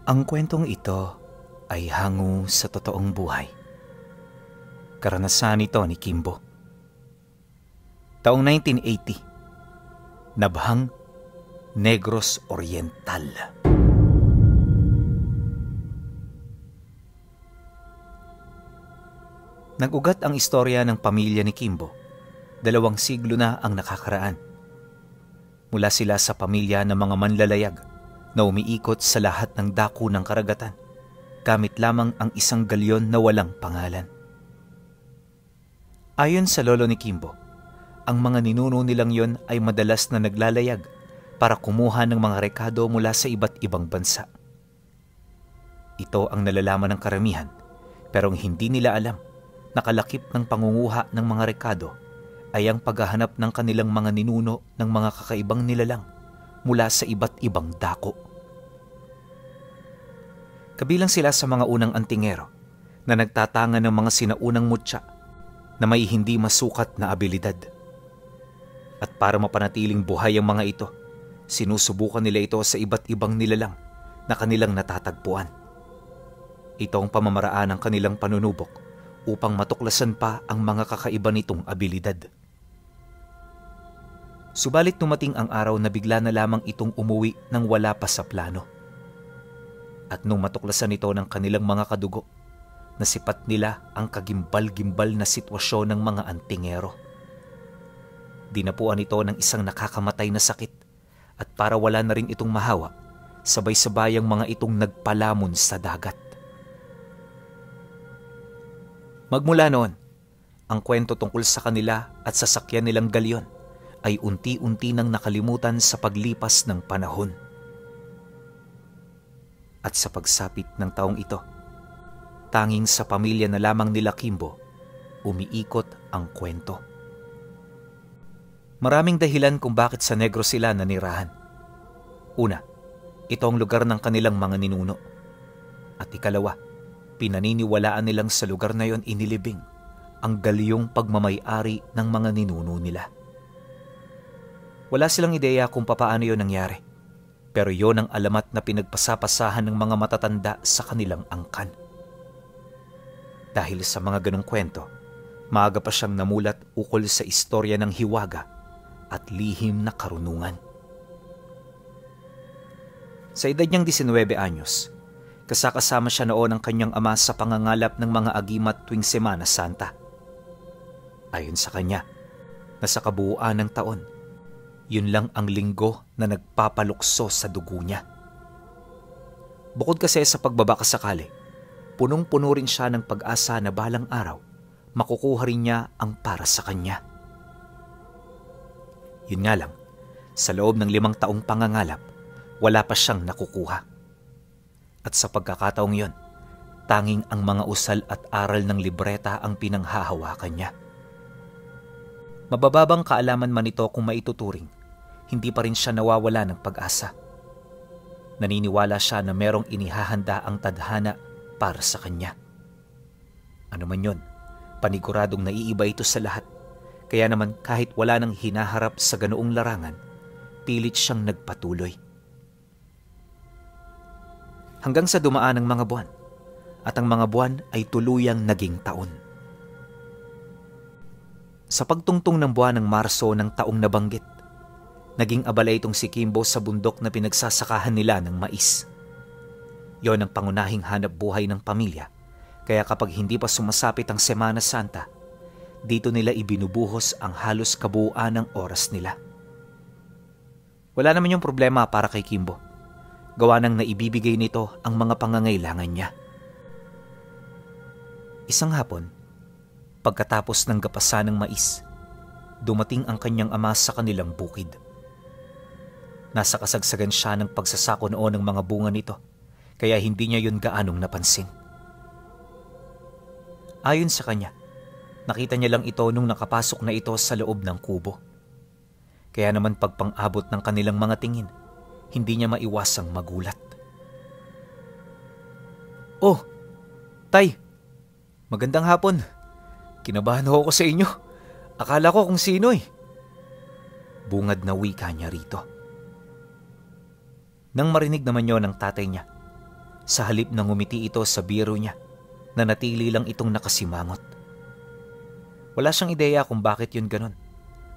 Ang kwentong ito ay hango sa totoong buhay. Karanasan ito ni Kimbo. Taong 1980, Nabhang, Negros Oriental. Nag-ugat ang istorya ng pamilya ni Kimbo. 2 siglo na ang nakakaraan. Mula sila sa pamilya ng mga manlalayag na umiikot sa lahat ng dako ng karagatan, gamit lamang ang isang galyon na walang pangalan. Ayon sa lolo ni Kimbo, ang mga ninuno nilang yon ay madalas na naglalayag para kumuha ng mga rekado mula sa iba't ibang bansa. Ito ang nalalaman ng karamihan, pero hindi nila alam na kalakip ng pangunguha ng mga rekado ay ang paghahanap ng kanilang mga ninuno ng mga kakaibang nilalang mula sa iba't ibang dako. Kabilang sila sa mga unang antingero na nagtatangan ng mga sinaunang mutya na may hindi masukat na abilidad. At para mapanatiling buhay ang mga ito, sinusubukan nila ito sa iba't ibang nilalang na kanilang natatagpuan. Ito ang pamamaraan ng kanilang panunubok upang matuklasan pa ang mga kakaiba nitong abilidad. Subalit dumating ang araw na bigla na lamang itong umuwi nang wala pa sa plano. At nung matuklasan ito ng kanilang mga kadugo, nasipat nila ang kagimbal-gimbal na sitwasyon ng mga antingero. Dinapuan ito ng isang nakakamatay na sakit at para wala na rin itong mahawa, sabay-sabayang mga itong nagpalamon sa dagat. Magmula noon, ang kwento tungkol sa kanila at sasakyan nilang galyon ay unti-unti nang nakalimutan sa paglipas ng panahon. At sa pagsapit ng taong ito, tanging sa pamilya na lamang nila Kimbo, umiikot ang kwento. Maraming dahilan kung bakit sa Negros sila nanirahan. Una, ito ang lugar ng kanilang mga ninuno. At ikalawa, pinaniniwalaan nilang sa lugar na yon inilibing ang galyong pagmamay-ari ng mga ninuno nila. Wala silang ideya kung papaano yon nangyari, pero yon ang alamat na pinagpasapasahan ng mga matatanda sa kanilang angkan. Dahil sa mga ganong kwento, maaga pa siyang namulat ukol sa istorya ng hiwaga at lihim na karunungan. Sa edad niyang 19 anyos, kasakasama siya noon ng kanyang ama sa pangangalap ng mga agimat tuwing Semana Santa. Ayon sa kanya, na sa kabuuan ng taon, yun lang ang linggo na nagpapalukso sa dugo niya. Bukod kasi sa pagbabakasakali, punong-puno rin siya ng pag-asa na balang araw, makukuha rin niya ang para sa kanya. Yun nga lang, sa loob ng 5 taong pangangalap, wala pa siyang nakukuha. At sa pagkakataong yon, tanging ang mga usal at aral ng libreta ang pinanghahawakan niya. Mabababang kaalaman man ito kung maituturing, hindi pa rin siya nawawala ng pag-asa. Naniniwala siya na merong inihahanda ang tadhana para sa kanya. Ano man yon, paniguradong naiiba ito sa lahat, kaya naman kahit wala nang hinaharap sa ganoong larangan, pilit siyang nagpatuloy. Hanggang sa dumaan ang mga buwan, at ang mga buwan ay tuluyang naging taon. Sa pagtungtong ng buwan ng Marso ng taong nabanggit, naging abala itong si Kimbo sa bundok na pinagsasakahan nila ng mais. Yon ang pangunahing hanap buhay ng pamilya, kaya kapag hindi pa sumasapit ang Semana Santa, dito nila ibinubuhos ang halos kabuuan ng oras nila. Wala naman yung problema para kay Kimbo. Gawa nang naibibigay nito ang mga pangangailangan niya. Isang hapon, pagkatapos ng gapasan ng mais, dumating ang kanyang ama sa kanilang bukid. Nasa kasagsagan siya ng pagsasako noon ng mga bunga nito, kaya hindi niya yun gaanong napansin. Ayon sa kanya, nakita niya lang ito nung nakapasok na ito sa loob ng kubo. Kaya naman pagpang-abot ng kanilang mga tingin, hindi niya maiwasang magulat. "Oh, Tay, magandang hapon. Kinabahan ako sa inyo. Akala ko kung sino eh." Bungad na wika niya rito. Nang marinig naman yon ng tatay niya, Sa halip na ngumiti ito sa biro niya, nanatili lang itong nakasimangot. Wala siyang ideya kung bakit yun ganon,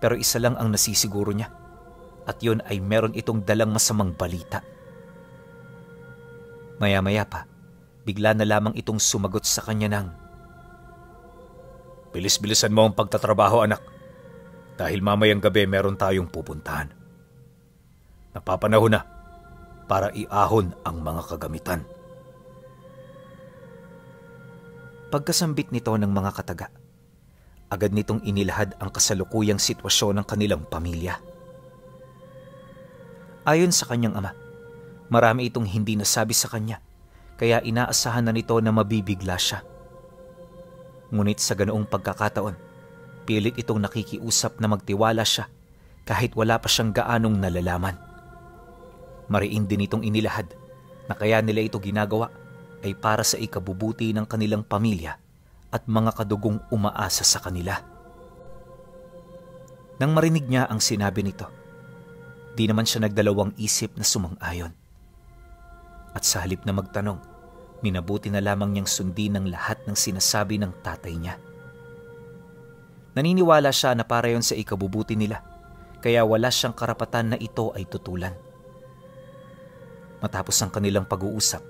pero isa lang ang nasisiguro niya, at yun ay meron itong dalang masamang balita. Maya-maya pa, bigla na lamang itong sumagot sa kanya ng, "Bilis-bilisan mo ang pagtatrabaho, anak. Dahil mamayang gabi meron tayong pupuntahan. Napapanahon na para iahon ang mga kagamitan." Pagkasambit nito ng mga kataga, agad nitong inilahad ang kasalukuyang sitwasyon ng kanilang pamilya. Ayon sa kanyang ama, marami itong hindi nasabi sa kanya, kaya inaasahan na nito na mabibigla siya. Ngunit sa ganoong pagkakataon, pilit itong nakikiusap na magtiwala siya kahit wala pa siyang gaanong nalalaman. Mariin din itong inilahad na kaya nila ito ginagawa ay para sa ikabubuti ng kanilang pamilya at mga kadugong umaasa sa kanila. Nang marinig niya ang sinabi nito, di naman siya nagdalawang isip na sumang-ayon. At sa halip na magtanong, minabuti na lamang niyang sundin ang lahat ng sinasabi ng tatay niya. Naniniwala siya na para yon sa ikabubuti nila, kaya wala siyang karapatan na ito ay tutulan. Matapos ang kanilang pag-uusap,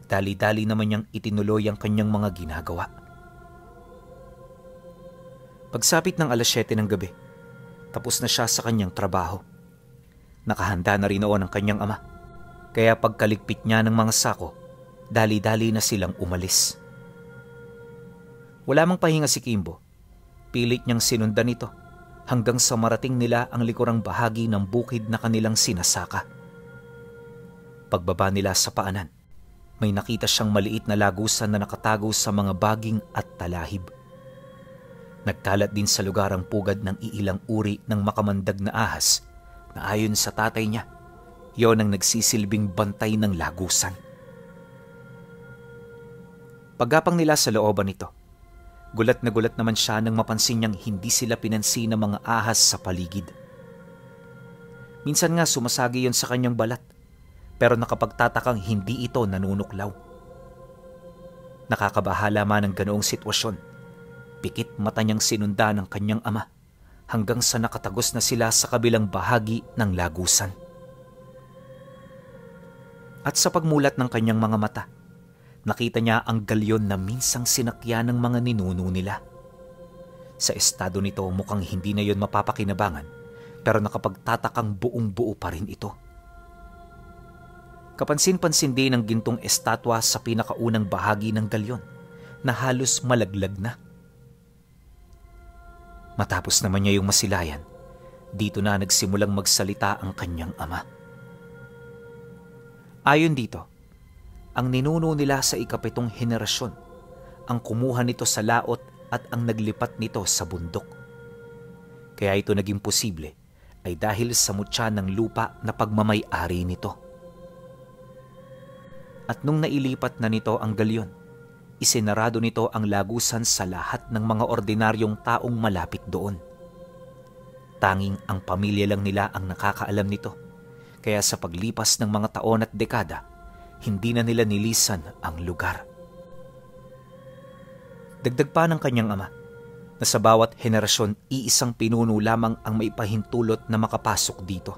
dali-dali naman niyang itinuloy ang kanyang mga ginagawa. Pagsapit ng 7:00 ng gabi, tapos na siya sa kanyang trabaho. Nakahanda na rin noon ang kanyang ama, kaya pagkaligpit niya ng mga sako, dali-dali na silang umalis. Wala mang pahinga si Kimbo. Pilit niyang sinundan ito hanggang sa marating nila ang likurang bahagi ng bukid na kanilang sinasaka. Pagbaba nila sa paanan, may nakita siyang maliit na lagusan na nakatago sa mga baging at talahib. Nagkalat din sa lugar ang pugad ng iilang uri ng makamandag na ahas na ayon sa tatay niya, yon ang nagsisilbing bantay ng lagusan. Paggapang nila sa looban nito, gulat na gulat naman siya nang mapansin niyang hindi sila pinansin ng mga ahas sa paligid. Minsan nga sumasagi yon sa kanyang balat, pero nakapagtatakang hindi ito nanunuklaw. Nakakabahala man ang ganoong sitwasyon, pikit mata niyang sinunda ng kanyang ama hanggang sa nakatagos na sila sa kabilang bahagi ng lagusan. At sa pagmulat ng kanyang mga mata, nakita niya ang galyon na minsang sinakyan ng mga ninuno nila. Sa estado nito mukhang hindi na yon mapapakinabangan, pero nakapagtatakang buong-buo pa rin ito. Kapansin-pansin din ang gintong estatwa sa pinakaunang bahagi ng galyon na halos malaglag na. Matapos naman niya yung masilayan, dito na nagsimulang magsalita ang kanyang ama. Ayon dito, ang ninuno nila sa ika-7 henerasyon ang kumuha nito sa laot at ang naglipat nito sa bundok. Kaya ito naging posible ay dahil sa mutya ng lupa na pagmamay-ari nito. At nung nailipat na nito ang galyon, isinarado nito ang lagusan sa lahat ng mga ordinaryong taong malapit doon. Tanging ang pamilya lang nila ang nakakaalam nito, kaya sa paglipas ng mga taon at dekada, hindi na nila nilisan ang lugar. Dagdag pa ng kanyang ama na sa bawat henerasyon iisang pinuno lamang ang maipahintulot na makapasok dito.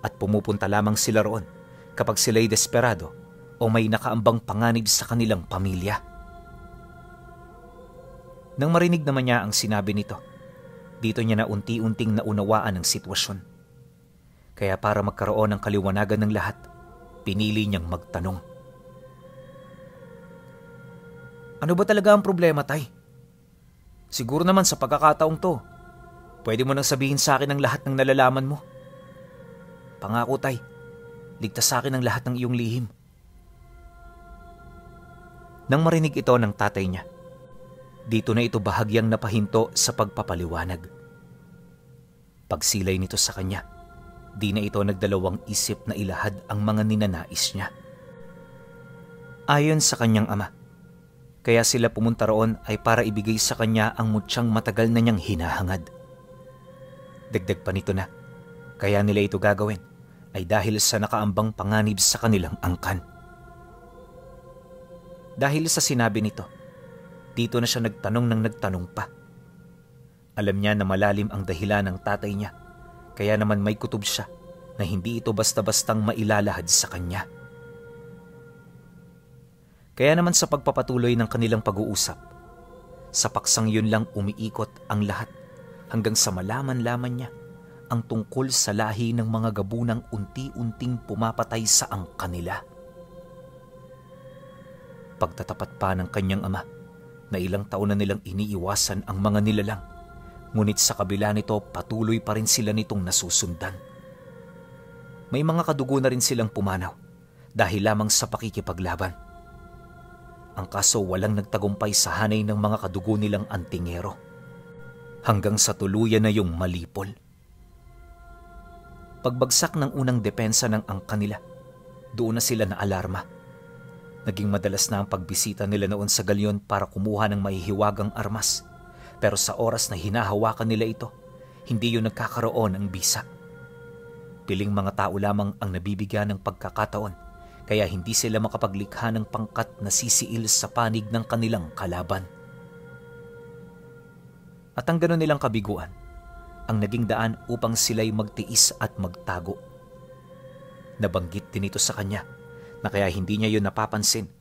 At pumupunta lamang sila roon kapag sila'y desperado o may nakaambang panganib sa kanilang pamilya. Nang marinig naman niya ang sinabi nito, dito niya na unti-unting naunawaan ang sitwasyon. Kaya para magkaroon ng kaliwanagan ng lahat, pinili niyang magtanong. "Ano ba talaga ang problema, tay? Siguro naman sa pagkakataong to, pwede mo nang sabihin sa akin ang lahat ng nalalaman mo. Pangako, tay, ligtas sa akin ang lahat ng iyong lihim." Nang marinig ito ng tatay niya, dito na ito bahagyang napahinto sa pagpapaliwanag. Pagsilay nito sa kanya, di na ito nagdalawang isip na ilahad ang mga ninanais niya. Ayon sa kanyang ama, kaya sila pumunta roon ay para ibigay sa kanya ang mutsyang matagal na niyang hinahangad. Dagdag pa nito na, kaya nila ito gagawin ay dahil sa nakaambang panganib sa kanilang angkan. Dahil sa sinabi nito, dito na siya nagtanong ng nagtanong pa. Alam niya na malalim ang dahilan ng tatay niya, kaya naman may kutob siya na hindi ito basta-bastang mailalahad sa kanya. Kaya naman sa pagpapatuloy ng kanilang pag-uusap, sa paksang yun lang umiikot ang lahat hanggang sa malaman-laman niya ang tungkol sa lahi ng mga gabunang unti-unting pumapatay sa angka nila. Pagtatapat pa ng kanyang ama na ilang taon na nilang iniiwasan ang mga nilalang, ngunit sa kabila nito patuloy pa rin sila nitong nasusundan. May mga kadugo na rin silang pumanaw dahil lamang sa pakikipaglaban. Ang kaso walang nagtagumpay sa hanay ng mga kadugo nilang antingero hanggang sa tuluyan na yung malipol. Pagbagsak ng unang depensa ng angka nila, doon na sila naalarma. Naging madalas na ang pagbisita nila noon sa galyon para kumuha ng mahihiwagang armas. Pero sa oras na hinahawakan nila ito, hindi yun nagkakaroon ng bisa. Piling mga tao lamang ang nabibigyan ng pagkakataon, kaya hindi sila makapaglikha ng pangkat na sisiil sa panig ng kanilang kalaban. At ang gano'n nilang kabiguan, ang naging daan upang sila'y magtiis at magtago. Nabanggit din ito sa kanya, na kaya hindi niya yun napapansin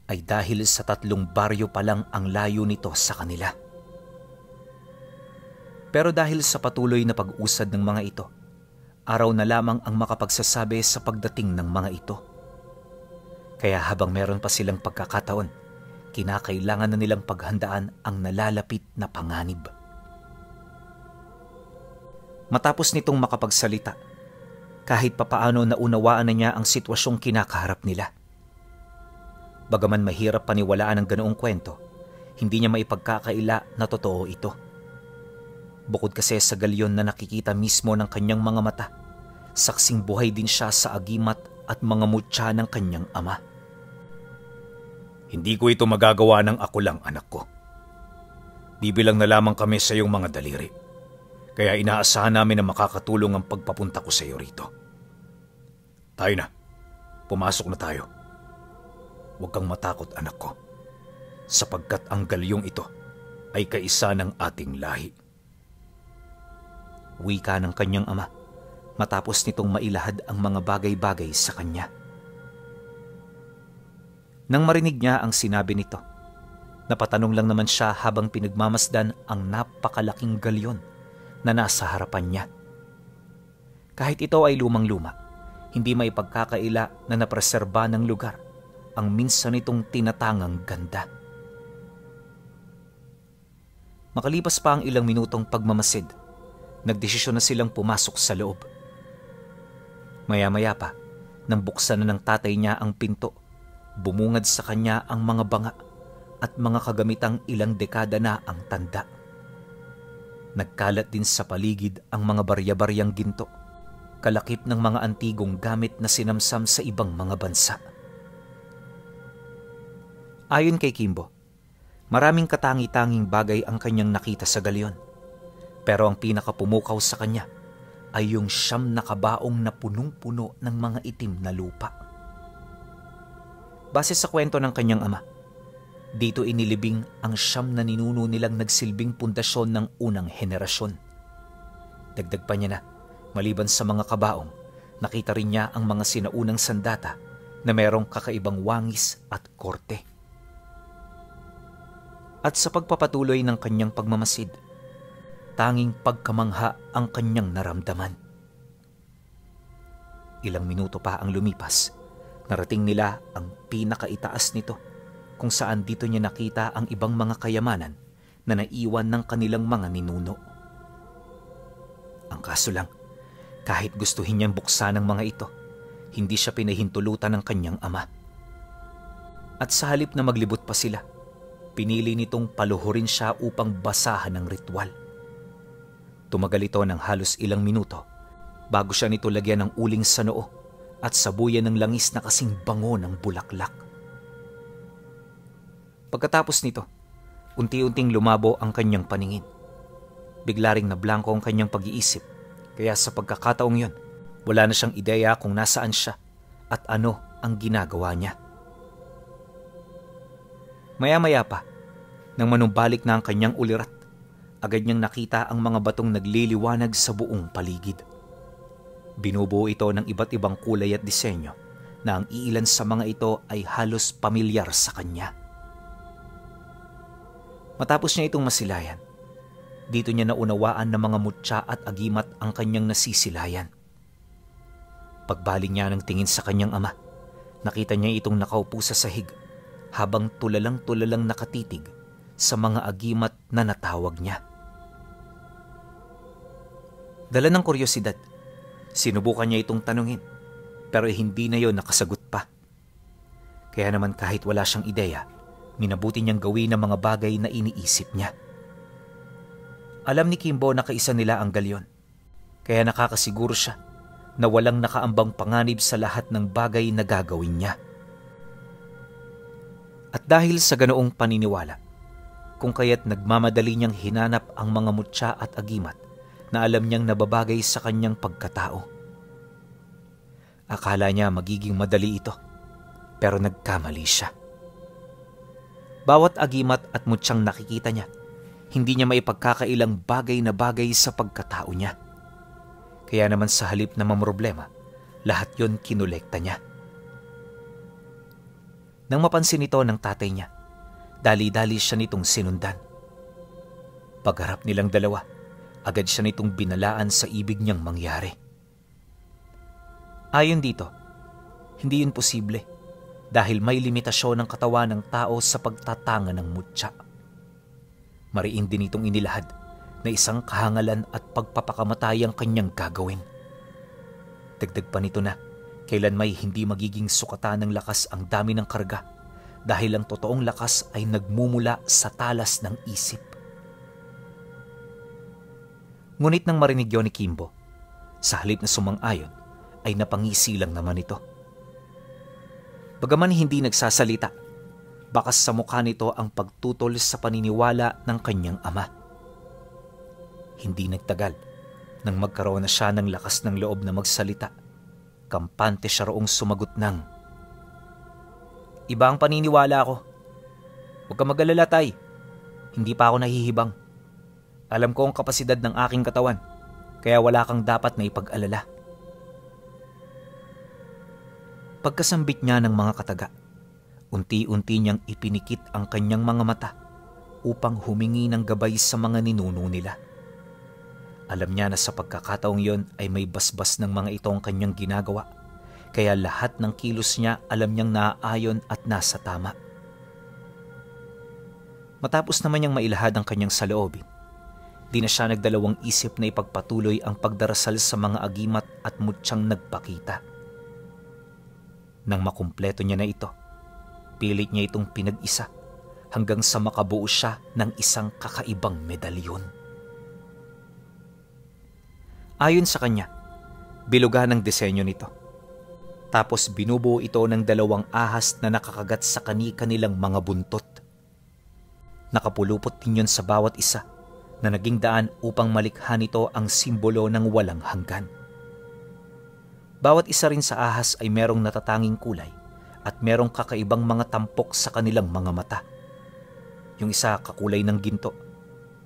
ay dahil sa 3 baryo pa lang ang layo nito sa kanila. Pero dahil sa patuloy na pag-usad ng mga ito, araw na lamang ang makapagsasabi sa pagdating ng mga ito. Kaya habang meron pa silang pagkakataon, kinakailangan na nilang paghandaan ang nalalapit na panganib. Matapos nitong makapagsalita, kahit papaano naunawaan na niya ang sitwasyong kinakaharap nila. Bagaman mahirap paniwalaan ang ganoong kwento, hindi niya maipagkakaila na totoo ito. Bukod kasi sa galyon na nakikita mismo ng kanyang mga mata, saksing buhay din siya sa agimat at mga mutya ng kanyang ama. Hindi ko ito magagawa ng ako lang, anak ko. Bibilang na lamang kami sa iyong mga daliri. Kaya inaasahan namin na makakatulong ang pagpapunta ko sa iyo rito. Tayo na. Pumasok na tayo. Huwag kang matakot, anak ko. Sapagkat ang galyong ito ay kaisa ng ating lahi. Wika ng kanyang ama matapos nitong mailahad ang mga bagay-bagay sa kanya. Nang marinig niya ang sinabi nito, napatanong lang naman siya habang pinagmamasdan ang napakalaking galyon na nasa harapan niya. Kahit ito ay lumang-luma, hindi may pagkakaila na napreserba ng lugar ang minsan nitong tinatangang ganda. Makalipas pa ang ilang minutong pagmamasid, nagdesisyon na silang pumasok sa loob. Maya-maya pa, nang buksan na ng tatay niya ang pinto, bumungad sa kanya ang mga banga at mga kagamitang ilang dekada na ang tanda. Nagkalat din sa paligid ang mga barya-baryang ginto, kalakip ng mga antigong gamit na sinamsam sa ibang mga bansa. Ayon kay Kimbo, maraming katangi-tanging bagay ang kanyang nakita sa galyon. Pero ang pinakapumukaw sa kanya ay yung 9 na kabaong na punong-puno ng mga itim na lupa. Base sa kwento ng kanyang ama, dito inilibing ang 9 na ninuno nilang nagsilbing pundasyon ng unang henerasyon. Dagdag pa niya na, maliban sa mga kabaong, nakita rin niya ang mga sinaunang sandata na merong kakaibang wangis at korte. At sa pagpapatuloy ng kanyang pagmamasid, tanging pagkamangha ang kanyang naramdaman. Ilang minuto pa ang lumipas, narating nila ang pinakaitaas nito, kung saan dito niya nakita ang ibang mga kayamanan na naiwan ng kanilang mga ninuno. Ang kaso lang, kahit gustuhin niyang buksan ang mga ito, hindi siya pinahintulutan ng kanyang ama. At sa halip na maglibot pa sila, pinili nitong paluhurin siya upang basahan ng ritual. Tumagal ito ng halos ilang minuto bago siya nito lagyan ng uling sa noo at sabuyan ng langis na kasing bango ng bulaklak. Pagkatapos nito, unti-unting lumabo ang kanyang paningin. Bigla ring nablangko ang kanyang pag-iisip, kaya sa pagkakataong yon, wala na siyang ideya kung nasaan siya at ano ang ginagawa niya. Maya-maya pa, nang manumbalik na ang kanyang ulirat, agad niyang nakita ang mga batong nagliliwanag sa buong paligid. Binubuo ito ng iba't ibang kulay at disenyo na ang iilan sa mga ito ay halos pamilyar sa kanya. Matapos niya itong masilayan, dito niya naunawaan na mga mutya at agimat ang kanyang nasisilayan. Pagbaling niya ng tingin sa kanyang ama, nakita niya itong nakaupo sa sahig habang tulalang-tulalang nakatitig sa mga agimat na natawag niya. Dala ng kuryosidad, sinubukan niya itong tanungin pero hindi na yon nakasagot pa. Kaya naman kahit wala siyang ideya, minabuti niyang gawin ang mga bagay na iniisip niya. Alam ni Kimbo na kaisa nila ang galyon, kaya nakakasiguro siya na walang nakaambang panganib sa lahat ng bagay na gagawin niya. At dahil sa ganoong paniniwala, kung kaya't nagmamadali niyang hinanap ang mga mutya at agimat na alam niyang nababagay sa kanyang pagkatao. Akala niya magiging madali ito, pero nagkamali siya. Bawat agimat at mutyang nakikita niya, hindi niya maipagkakailang bagay na bagay sa pagkatao niya. Kaya naman sa halip na mamroblema, lahat yon kinolekta niya. Nang mapansin ito ng tatay niya, dali-dali siya nitong sinundan. Pagharap nilang dalawa, agad siya nitong binalaan sa ibig niyang mangyari. Ayon dito, hindi yun posible dahil may limitasyon ng katawan ng tao sa pagtatanga ng mutya. Mariin din itong inilahad na isang kahangalan at pagpapakamatay ang kanyang gagawin. Dagdag pa nito na kailan may hindi magiging sukatan ng lakas ang dami ng karga dahil ang totoong lakas ay nagmumula sa talas ng isip. Ngunit nang marinig yun ni Kimbo, sa halip na sumang-ayon, ay napangisi lang naman ito. Bagaman hindi nagsasalita, bakas sa mukha nito ang pagtutol sa paniniwala ng kanyang ama. Hindi nagtagal, nang magkaroon na siya ng lakas ng loob na magsalita, kampante siya roong sumagot ng, "Iba ang paniniwala ko. Huwag ka mag-alala, tay. Hindi pa ako nahihibang. Alam ko ang kapasidad ng aking katawan, kaya wala kang dapat na ipag-alala." Pagkasambit niya ng mga kataga, unti-unti niyang ipinikit ang kanyang mga mata upang humingi ng gabay sa mga ninuno nila. Alam niya na sa pagkakataong yon ay may basbas ng mga ito ang kanyang ginagawa, kaya lahat ng kilos niya alam niyang naaayon at nasa tama. Matapos naman niyang mailahad ang kanyang saloobin, di na siya nagdalawang isip na ipagpatuloy ang pagdarasal sa mga agimat at mutyang nagpakita. Nang makumpleto niya na ito, pilit niya itong pinag-isa hanggang sa makabuo siya ng isang kakaibang medalyon. Ayon sa kanya, bilugan ang disenyo nito. Tapos binubuo ito ng dalawang ahas na nakakagat sa kani-kanilang mga buntot. Nakapulupot din yun sa bawat isa na naging daan upang malikha nito ang simbolo ng walang hanggan. Bawat isa rin sa ahas ay merong natatanging kulay at merong kakaibang mga tampok sa kanilang mga mata. Yung isa kakulay ng ginto,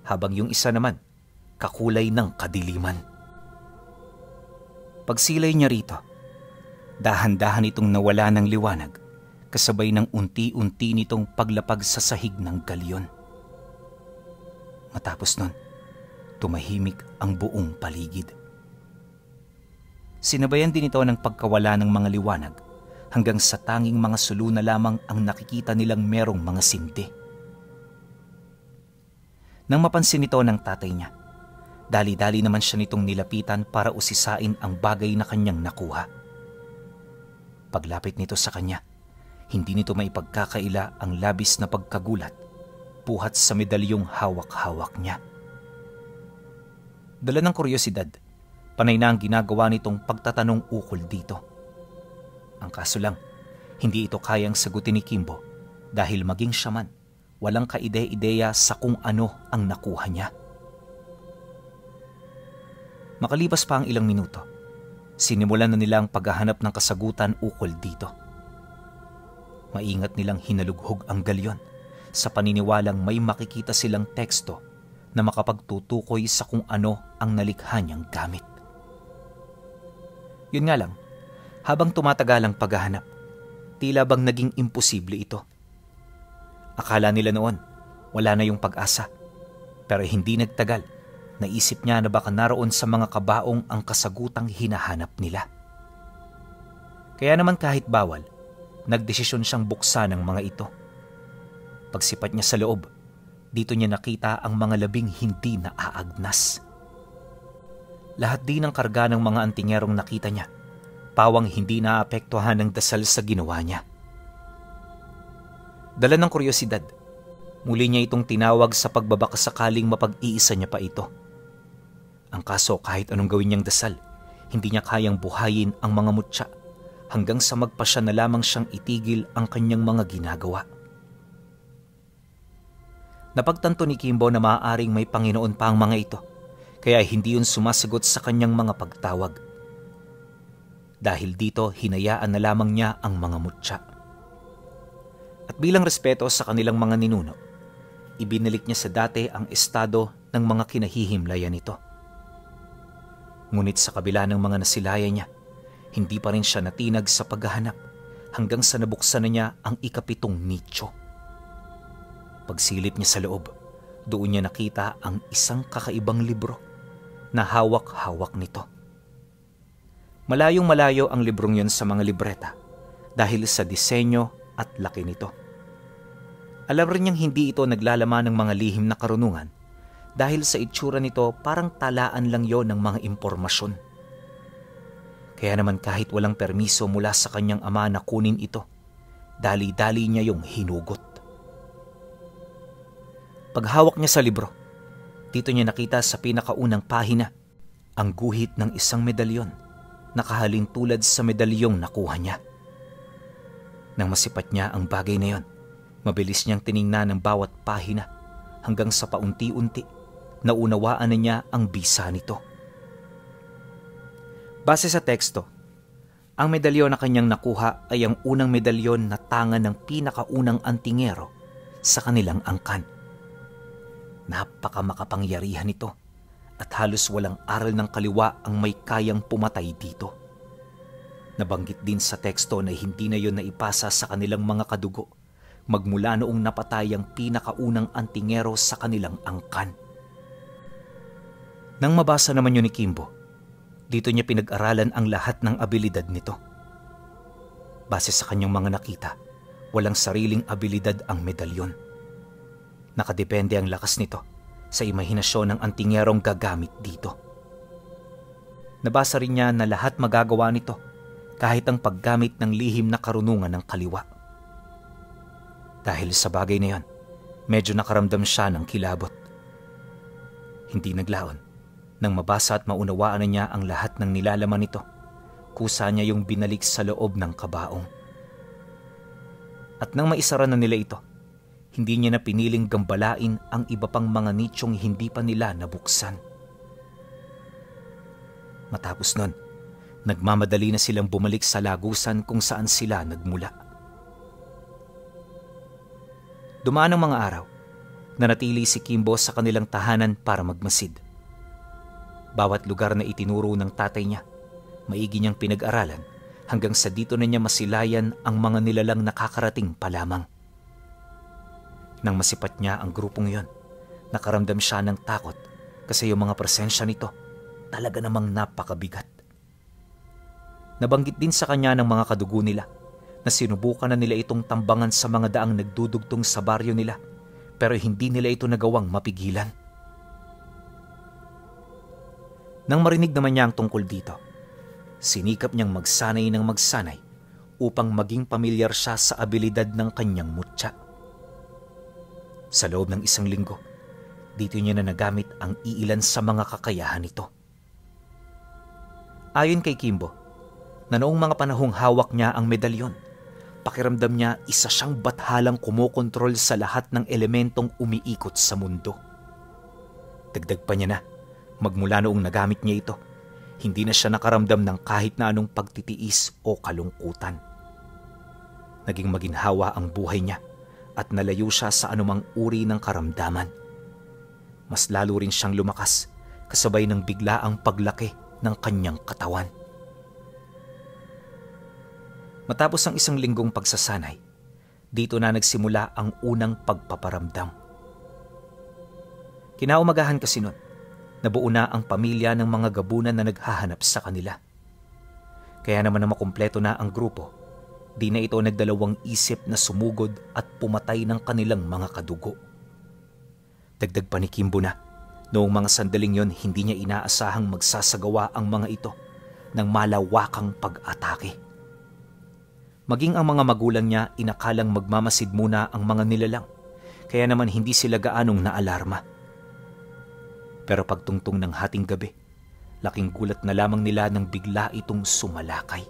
habang yung isa naman kakulay ng kadiliman. Pagsilay niya rito, dahan-dahan itong nawala ng liwanag kasabay ng unti-unti nitong paglapag sa sahig ng galyon. Matapos nun, tumahimik ang buong paligid. Sinabayan din ito ng pagkawala ng mga liwanag hanggang sa tanging mga sulu na lamang ang nakikita nilang merong mga sindi. Nang mapansin ito ng tatay niya, dali-dali naman siya nitong nilapitan para usisain ang bagay na kanyang nakuha. Paglapit nito sa kanya, hindi nito maipagkakaila ang labis na pagkagulat buhat sa medalyong hawak-hawak niya. Dala ng kuryosidad, panay na ang ginagawa nitong pagtatanong ukol dito. Ang kaso lang, hindi ito kayang sagutin ni Kimbo dahil maging siya man, walang kaide-ideya sa kung ano ang nakuha niya. Makalipas pa ang ilang minuto, sinimulan na nila ang paghahanap ng kasagutan ukol dito. Maingat nilang hinalughog ang galyon sa paniniwalang may makikita silang teksto na makapagtutukoy sa kung ano ang nalikha niyang gamit. Yun nga lang, habang tumatagal ang paghahanap, tila bang naging imposible ito. Akala nila noon, wala na yung pag-asa. Pero hindi nagtagal, naisip niya na baka naroon sa mga kabaong ang kasagutang hinahanap nila. Kaya naman kahit bawal, nagdesisyon siyang buksan ang mga ito. Pagsipat niya sa loob, dito niya nakita ang mga labing hindi naaagnas. Lahat din ng karga ng mga antingerong nakita niya, pawang hindi naapektuhan ng dasal sa ginawa niya. Dala ng kuryosidad, muli niya itong tinawag sa pagbabaka sakaling mapag-iisa niya pa ito. Ang kaso kahit anong gawin niyang dasal, hindi niya kayang buhayin ang mga mutya hanggang sa magpasya na lamang siyang itigil ang kanyang mga ginagawa. Napagtanto ni Kimbo na maaaring may Panginoon pa ang mga ito, kaya hindi yun sumasagot sa kanyang mga pagtawag. Dahil dito, hinayaan na lamang niya ang mga mutya. At bilang respeto sa kanilang mga ninuno, ibinalik niya sa dati ang estado ng mga kinahihimlayan nito. Ngunit sa kabila ng mga nasilayan niya, hindi pa rin siya natinag sa paghahanap hanggang sa nabuksan na niya ang ika-7 nicho. Pagsilip niya sa loob, doon niya nakita ang isang kakaibang libro na hawak-hawak nito. Malayong malayo ang librong yon sa mga libreta dahil sa disenyo at laki nito. Alam rin niyang hindi ito naglalaman ng mga lihim na karunungan dahil sa itsura nito parang talaan lang yon ng mga impormasyon. Kaya naman kahit walang permiso mula sa kanyang ama na kunin ito, dali-dali niya yung hinugot. Paghawak niya sa libro, dito niya nakita sa pinakaunang pahina ang guhit ng isang medalyon na kahalin tulad sa medalyong nakuha niya. Nang masipat niya ang bagay na yon, mabilis niyang tiningnan ang bawat pahina hanggang sa paunti-unti naunawaan na niya ang bisa nito. Base sa teksto, ang medalyon na kanyang nakuha ay ang unang medalyon na tangan ng pinakaunang antingero sa kanilang angkan. Napakamakapangyarihan ito at halos walang aral ng kaliwa ang may kayang pumatay dito. Nabanggit din sa teksto na hindi na yon naipasa sa kanilang mga kadugo magmula noong napatay ang pinakaunang antingero sa kanilang angkan. Nang mabasa naman yun ni Kimbo, dito niya pinag-aralan ang lahat ng abilidad nito. Base sa kanyang mga nakita, walang sariling abilidad ang medalyon. Nakadepende ang lakas nito sa imahinasyon ng antingerong gagamit dito. Nabasa rin niya na lahat magagawa nito kahit ang paggamit ng lihim na karunungan ng kaliwa. Dahil sa bagay na yon, medyo nakaramdam siya ng kilabot. Hindi naglaon. Nang mabasa at maunawaan na niya ang lahat ng nilalaman nito, kusa niya yung binalik sa loob ng kabaong. At nang maisara na nila ito, hindi niya na piniling gambalain ang iba pang mga nichong hindi pa nila nabuksan. Matapos nun, nagmamadali na silang bumalik sa lagusan kung saan sila nagmula. Dumaan ang mga araw, nanatili si Kimbo sa kanilang tahanan para magmasid. Bawat lugar na itinuro ng tatay niya, maigi niyang pinag-aralan hanggang sa dito na niya masilayan ang mga nilalang nakakarating pa lamang. Nang masipat niya ang grupong yon, nakaramdam siya ng takot kasi yung mga presensya nito talaga namang napakabigat. Nabanggit din sa kanya ng mga kadugo nila na sinubukan na nila itong tambangan sa mga daang nagdudugtong sa baryo nila pero hindi nila ito nagawang mapigilan. Nang marinig naman niya ang tungkol dito, sinikap niyang magsanay ng magsanay upang maging pamilyar siya sa abilidad ng kanyang mutya. Sa loob ng 1 linggo, dito niya na nagamit ang iilan sa mga kakayahan nito. Ayon kay Kimbo, na noong mga panahong hawak niya ang medalyon, pakiramdam niya isa siyang bathalang kumokontrol sa lahat ng elementong umiikot sa mundo. Dagdag pa niya na, magmula noong nagamit niya ito, hindi na siya nakaramdam ng kahit na anong pagtitiis o kalungkutan. Naging maginhawa ang buhay niya at nalayo siya sa anumang uri ng karamdaman. Mas lalo rin siyang lumakas kasabay ng biglaang paglaki ng kanyang katawan. Matapos ang isang linggong pagsasanay, dito na nagsimula ang unang pagpaparamdam. Kinaumagahan kasi nun, nabuo na ang pamilya ng mga gabunan na naghahanap sa kanila. Kaya naman na makumpleto na ang grupo, di na ito nagdalawang isip na sumugod at pumatay ng kanilang mga kadugo. Dagdag pa ni Kimbo na, noong mga sandaling yon hindi niya inaasahang magsasagawa ang mga ito ng malawakang pag-atake. Maging ang mga magulang niya inakalang magmamasid muna ang mga nilalang, kaya naman hindi sila gaanong naalarma. Pero pagtungtong ng hating gabi, laking gulat na lamang nila nang bigla itong sumalakay.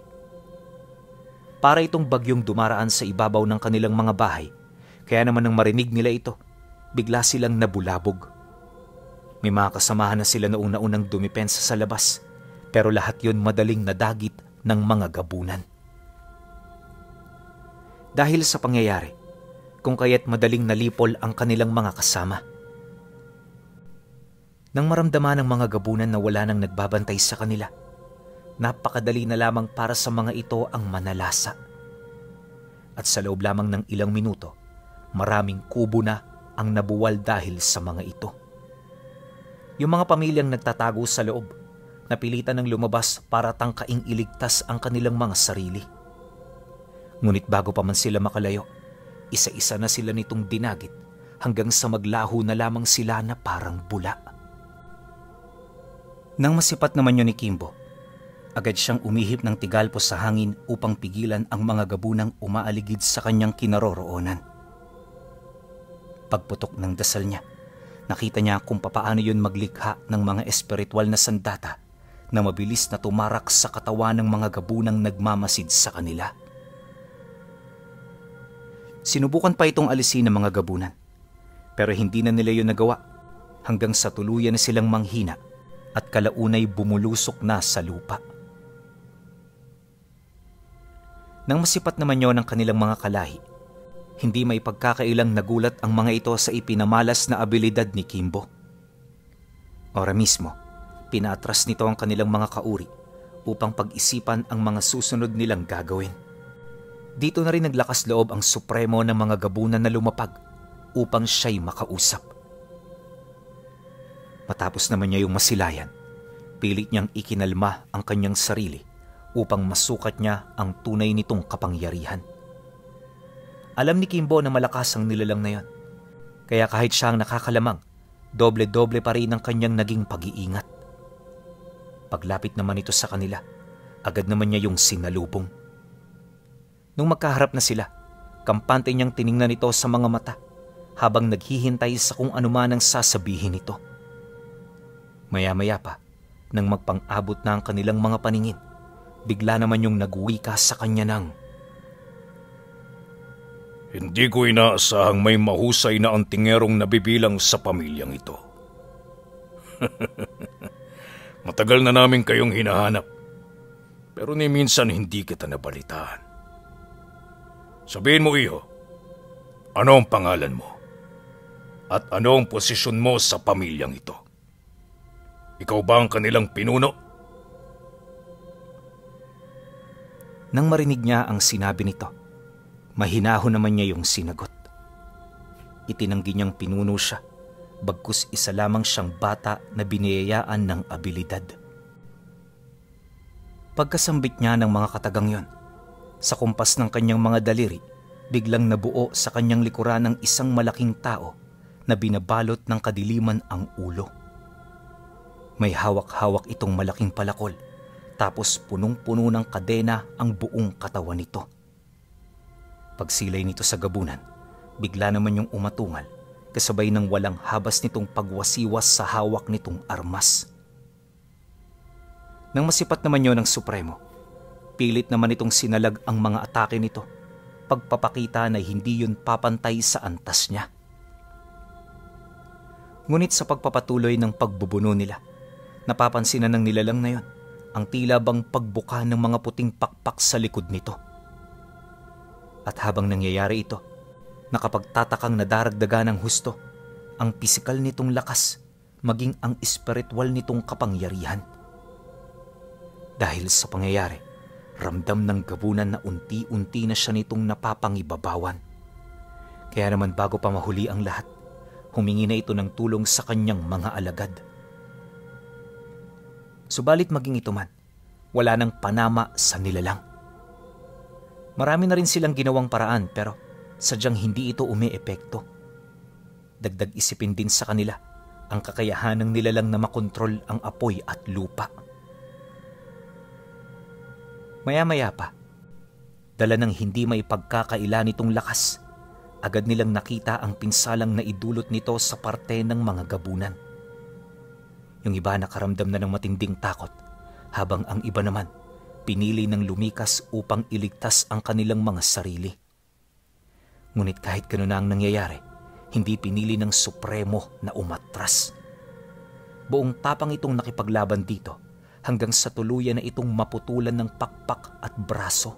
Para itong bagyong dumaraan sa ibabaw ng kanilang mga bahay, kaya naman nang marinig nila ito, bigla silang nabulabog. May mga kasamahan na sila noong naunang dumipensa sa labas, pero lahat yun madaling nadagit ng mga gabunan. Dahil sa pangyayari, kung kaya't madaling nalipol ang kanilang mga kasama. Nang maramdaman ng mga gabunan na wala nang nagbabantay sa kanila, napakadali na lamang para sa mga ito ang manalasa. At sa loob lamang ng ilang minuto, maraming kubo na ang nabuwal dahil sa mga ito. Yung mga pamilyang nagtatago sa loob, napilitan ng lumabas para tangkaing iligtas ang kanilang mga sarili. Ngunit bago pa man sila makalayo, isa-isa na sila nitong dinagit hanggang sa maglaho na lamang sila na parang bula. Nang masipat naman yun ni Kimbo, agad siyang umihip ng tigalpo sa hangin upang pigilan ang mga gabunang umaaligid sa kanyang kinaroroonan. Pagputok ng dasal niya, nakita niya kung papaano yun maglikha ng mga espiritual na sandata na mabilis na tumarak sa katawan ng mga gabunang nagmamasid sa kanila. Sinubukan pa itong alisin ng mga gabunan, pero hindi na nila yun nagawa hanggang sa tuluyan na silang manghina at kalaunay bumulusok na sa lupa. Nang masipat naman yun ang kanilang mga kalahi, hindi may pagkakailang nagulat ang mga ito sa ipinamalas na abilidad ni Kimbo. Ora mismo, pinaatras nito ang kanilang mga kauri upang pag-isipan ang mga susunod nilang gagawin. Dito na rin naglakas loob ang supremo ng mga gabunan na lumapag upang siya'y makausap. Matapos naman niya yung masilayan, pilit niyang ikinalma ang kanyang sarili upang masukat niya ang tunay nitong kapangyarihan. Alam ni Kimbo na malakas ang nilalang na yon, kaya kahit siya ang nakakalamang, doble-doble pa rin ang kanyang naging pag-iingat. Paglapit naman ito sa kanila, agad naman niya yung sinalubong. Nung magkaharap na sila, kampante niyang tiningnan ito sa mga mata habang naghihintay sa kung anuman ang sasabihin nito. Maya-maya pa, nang magpang-abot na ang kanilang mga paningin, bigla naman yung nagwika sa kanya ng, "Hindi ko inaasahang may mahusay na antingerong nabibilang sa pamilyang ito. Matagal na namin kayong hinahanap, pero ni minsan hindi kita nabalitaan. Sabihin mo, iho, ano ang pangalan mo? At ano ang posisyon mo sa pamilyang ito? Ikaw ba ang kanilang pinuno?" Nang marinig niya ang sinabi nito, mahinahon naman niya yung sinagot. Itinanggi niyang pinuno siya, bagkus isa lamang siyang bata na biniyayaan ng abilidad. Pagkasambit niya ng mga katagang yon, sa kumpas ng kanyang mga daliri, biglang nabuo sa kanyang likuran ng isang malaking tao na binabalot ng kadiliman ang ulo. May hawak-hawak itong malaking palakol, tapos punong-puno ng kadena ang buong katawan nito. Pagsilay nito sa gabunan, bigla naman yung umatungal, kasabay ng walang habas nitong pagwasiwas sa hawak nitong armas. Nang masipat naman yon ng Supremo, pilit naman itong sinalag ang mga atake nito, pagpapakita na hindi yun papantay sa antas niya. Ngunit sa pagpapatuloy ng pagbubuno nila, napapansin na ng nilalang na yon ang tila bang pagbuka ng mga puting pakpak sa likod nito. At habang nangyayari ito, Nakapagtatakang nadaragdagan ng husto ang pisikal nitong lakas maging ang espiritual nitong kapangyarihan. Dahil sa pangyayari, ramdam ng gabunan na unti-unti na siya nitong napapangibabawan. Kaya naman bago pa mahuli ang lahat, humingi na ito ng tulong sa kanyang mga alagad. Subalit maging ito man, wala nang panama sa nilalang. Marami na rin silang ginawang paraan pero sadyang hindi ito umi-epekto. Dagdag isipin din sa kanila ang kakayahan ng nilalang na makontrol ang apoy at lupa. Maya-maya pa, dala ng hindi may pagkakaila nitong lakas, agad nilang nakita ang pinsalang na idulot nito sa parte ng mga gabunan. Yung iba nakaramdam na ng matinding takot, habang ang iba naman pinili ng lumikas upang iligtas ang kanilang mga sarili. Ngunit kahit gano'n na ang nangyayari, hindi pinili ng Supremo na umatras. Buong tapang itong nakipaglaban dito hanggang sa tuluyan na itong maputulan ng pakpak at braso.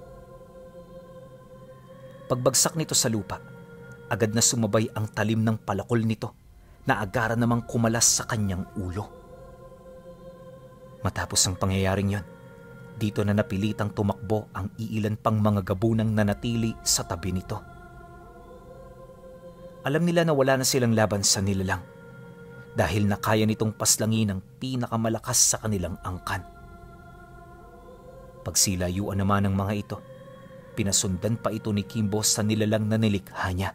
Pagbagsak nito sa lupa, agad na sumabay ang talim ng palakol nito na agara namang kumalas sa kanyang ulo. Matapos ang pangyayaring yon, dito na napilitang tumakbo ang iilan pang mga gabunang nanatili sa tabi nito. Alam nila na wala na silang laban sa nilalang dahil nakaya nitong paslangin ang pinakamalakas sa kanilang angkan. Pagsilayuan naman ng mga ito, pinasundan pa ito ni Kimbo sa nilalang na nilikha niya.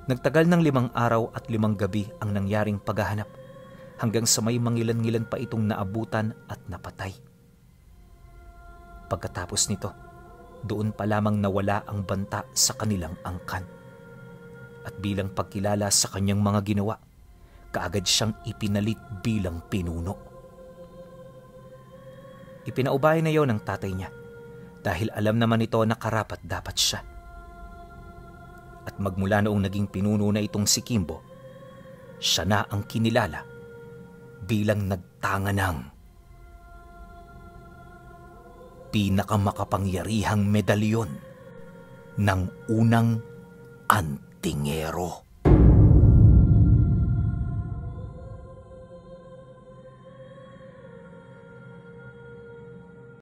Nagtagal ng 5 araw at 5 gabi ang nangyaring paghahanap hanggang sa may mangilan-ngilan pa itong naabutan at napatay. Pagkatapos nito, doon pa lamang nawala ang banta sa kanilang angkan. At bilang pagkilala sa kanyang mga ginawa, kaagad siyang ipinalit bilang pinuno. Ipinaubaya na yon ng tatay niya dahil alam naman ito na karapat dapat siya. At magmula noong naging pinuno na itong si Kimbo, siya na ang kinilala bilang nagtanga ng pinakamakapangyarihang medalyon ng unang antingero.